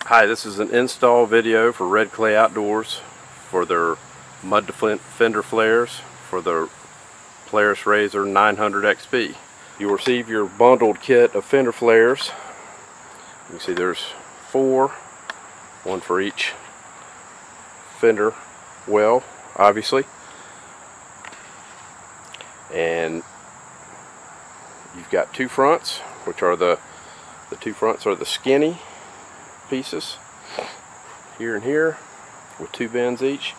Hi, this is an install video for REDCLAY Outdoors for their Mud Defender Flares for the Polaris RZR 900XP. You'll receive your bundled kit of fender flares. You can see there's 4, one for each fender well, obviously. And you've got 2 fronts, which are the 2 fronts are the skinny pieces here and here with 2 bends each,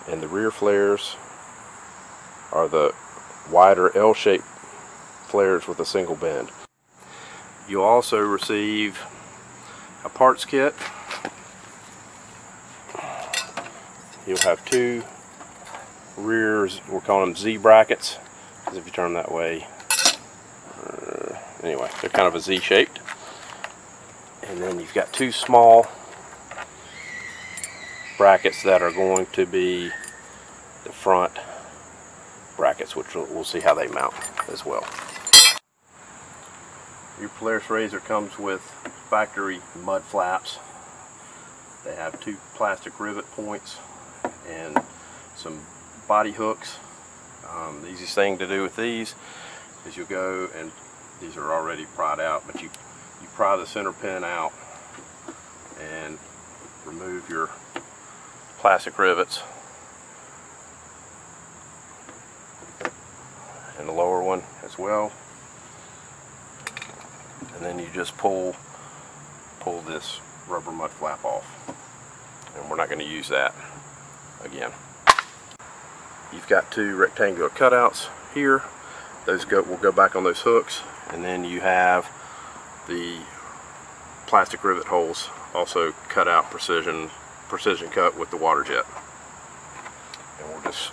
and the rear flares are the wider L-shaped flares with a single bend. You'll also receive a parts kit. You'll have 2 rears, we're calling them Z brackets, because if you turn them that way, anyway, they're kind of a Z shaped. And then you've got 2 small brackets that are going to be the front brackets, which we'll see how they mount as well. Your Polaris RZR comes with factory mud flaps. They have 2 plastic rivet points and some body hooks. The easiest thing to do with these is you'll go, and these are already pried out, but you pry the center pin out and remove your plastic rivets, and the lower one as well, and then you just pull this rubber mud flap off, and we're not going to use that again. You've got 2 rectangular cutouts here. Those will go back on those hooks, and then you have the plastic rivet holes also cut out precision cut with the water jet, and we'll just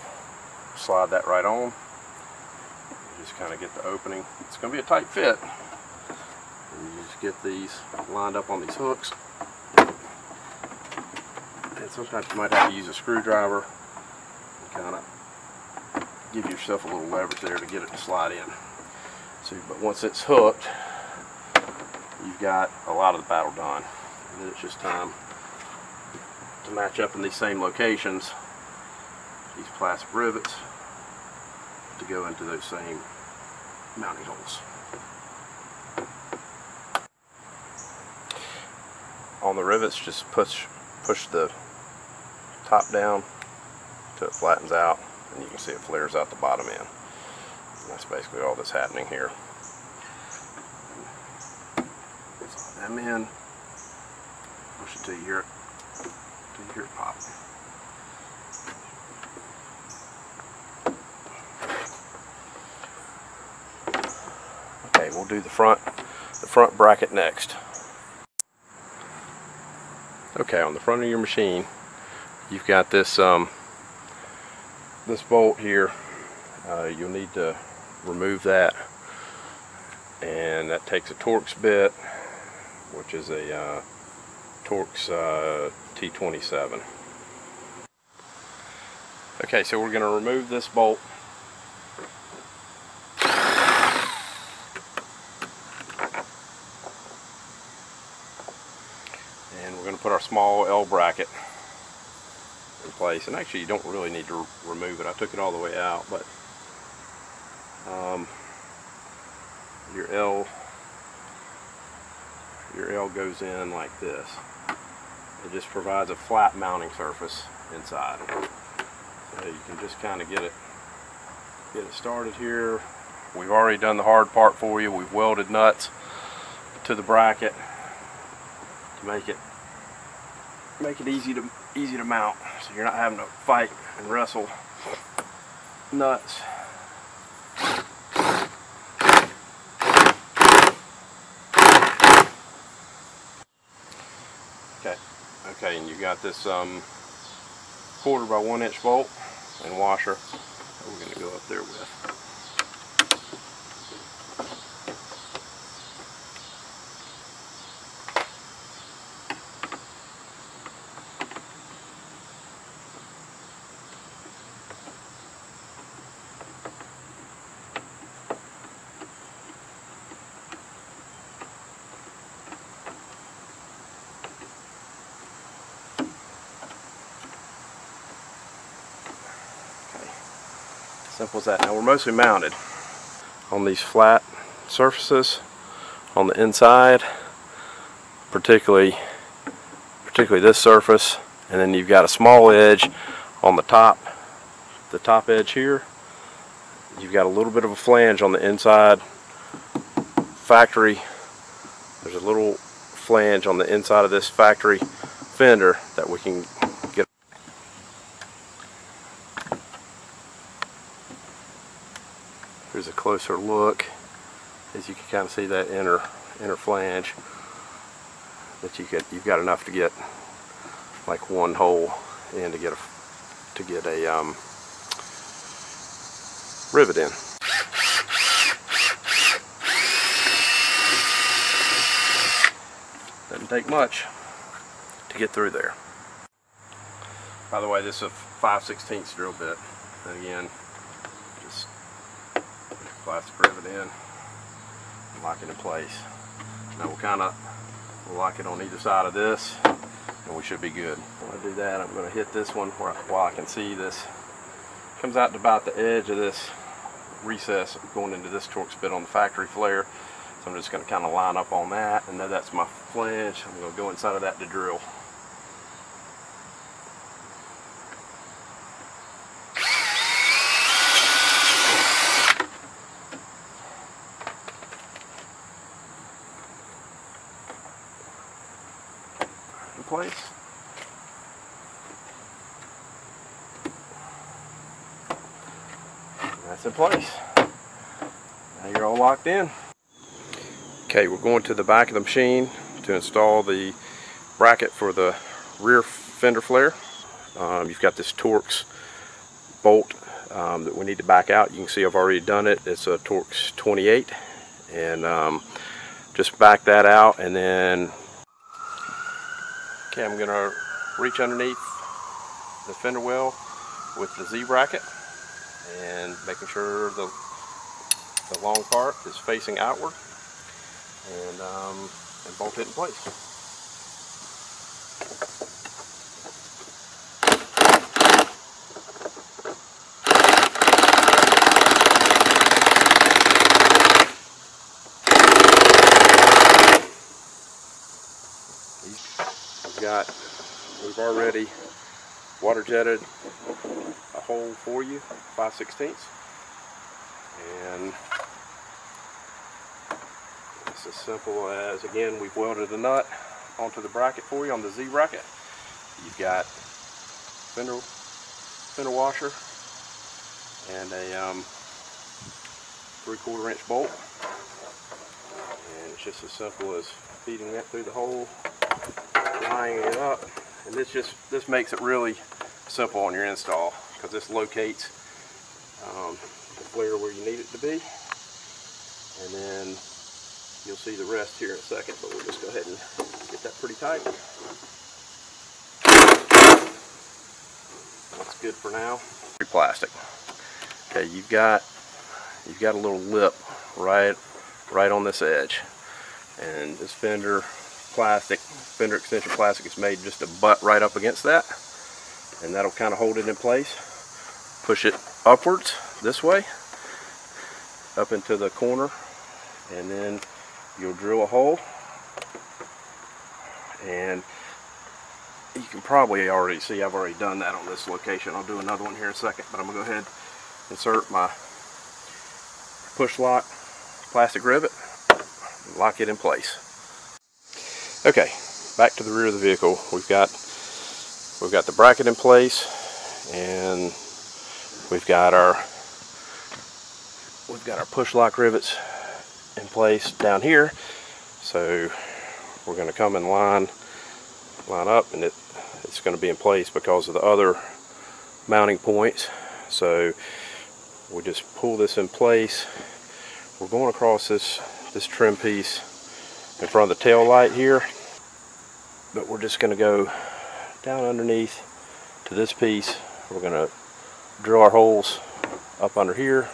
slide that right on. Just kind of get the opening. It's going to be a tight fit, and you just get these lined up on these hooks, and sometimes you might have to use a screwdriver and kind of give yourself a little leverage there to get it to slide in. So, but once it's hooked, you've got a lot of the battle done, and then it's just time to match up in these same locations these plastic rivets to go into those same mounting holes. On the rivets, just push the top down until it flattens out, and you can see it flares out the bottom end. And that's basically all that's happening here. Them in, push it till you hear it, pop. Okay, we'll do the front bracket next. Okay, on the front of your machine, you've got this this bolt here. You'll need to remove that, and that takes a Torx bit, which is a Torx T27. Okay, so we're going to remove this bolt. And we're going to put our small L bracket in place. And actually, you don't really need to remove it. I took it all the way out, but your L goes in like this. It just provides a flat mounting surface inside. So you can just kind of get it started here. We've already done the hard part for you. We've welded nuts to the bracket to make it easy to mount, so you're not having to fight and wrestle nuts. Okay, and you got this 1/4 by 1 inch bolt and washer that we're going to go up there with. Simple as that. Now we're mostly mounted on these flat surfaces on the inside, particularly this surface, and then you've got a small edge on the top edge here. You've got a little bit of a flange on the inside factory. There's a little flange on the inside of this factory fender that we can get. Here's a closer look, as you can kind of see that inner flange. That you've got enough to get like one hole in to get a rivet in. Doesn't take much to get through there. By the way, this is a 5/16 drill bit, and again, just plastic rivet in and lock it in place. Now we'll lock it on either side of this, and we should be good. When I do that, I'm going to hit this one while I can see this. Comes out to about the edge of this recess going into this Torx bit on the factory flare. So I'm just going to kind of line up on that, and now that's my flange. I'm going to go inside of that to drill. In place. And that's in place. Now you're all locked in. Okay, we're going to the back of the machine to install the bracket for the rear fender flare. You've got this Torx bolt that we need to back out. You can see I've already done it. It's a Torx 28, and just back that out, and then okay, I'm going to reach underneath the fender well with the Z bracket and making sure the long part is facing outward, and bolt it in place. We've already water jetted a hole for you, 5/16, and it's as simple as, again, we've welded a nut onto the bracket for you on the Z bracket. You've got fender washer and a 3/4 inch bolt, and it's just as simple as feeding that through the hole, lining it up, and this makes it really simple on your install, because this locates the flare where you need it to be, and then you'll see the rest here in a second, but we'll just go ahead and get that pretty tight. That's good for now. Plastic. Okay, you've got a little lip right on this edge, and this fender extension plastic is made just to butt right up against that, and that'll kind of hold it in place. Push it upwards this way up into the corner, and then you'll drill a hole, and you can probably already see I've already done that on this location. I'll do another one here in a second, but I'm gonna go ahead and insert my push lock plastic rivet and lock it in place. Okay, back to the rear of the vehicle. We've got the bracket in place, and we've got our push lock rivets in place down here. So we're going to come and line up, and it's going to be in place because of the other mounting points. So we just pull this in place. We're going across this trim piece in front of the tail light here, but we're just going to go down underneath to this piece. We're going to drill our holes up under here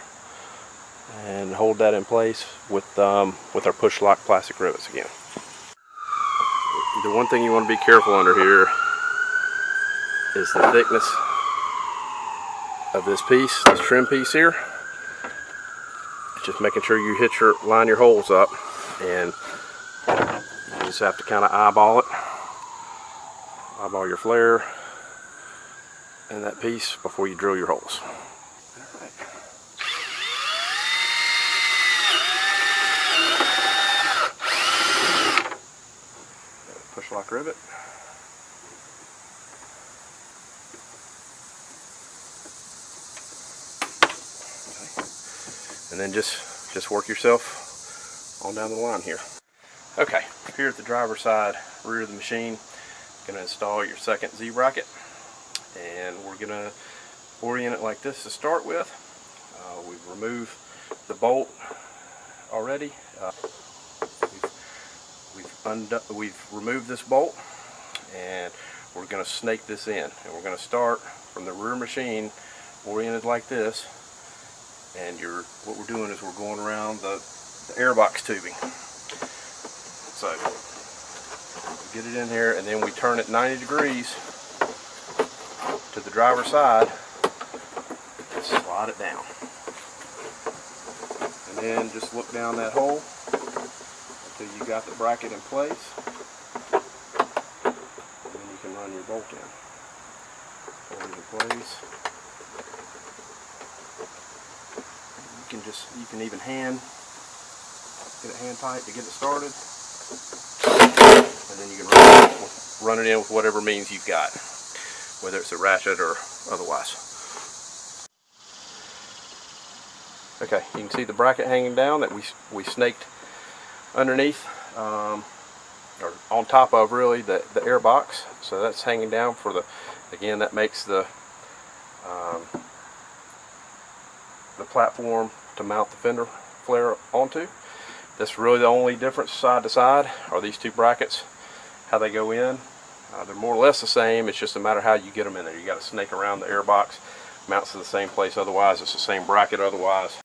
and hold that in place with our push lock plastic rivets again. The one thing you want to be careful under here is the thickness of this piece, this trim piece here. Just making sure you line your holes up, and you just have to kind of eyeball your flare and that piece before you drill your holes. Alright. Push lock rivet. And then just work yourself on down the line here. Okay, here at the driver's side rear of the machine, going to install your second Z bracket, and we're going to orient it like this to start with. We've removed the bolt already. We've removed this bolt, and we're going to snake this in, and we're going to start from the rear machine oriented like this. And what we're doing is we're going around the airbox tubing. So we get it in here, and then we turn it 90 degrees to the driver's side and slide it down. And then just look down that hole until you got the bracket in place, and then you can run your bolt in. Hold it in place. You can even get it hand tight to get it started, and then you can run it in with whatever means you've got, whether it's a ratchet or otherwise. Okay, you can see the bracket hanging down that we snaked underneath, or on top of really the air box. So that's hanging down for again, that makes the platform to mount the Fender flare onto. That's really the only difference side to side are these two brackets, how they go in. They're more or less the same, it's just a matter how you get them in there. You got to snake around the air box, mounts to the same place, otherwise it's the same bracket otherwise.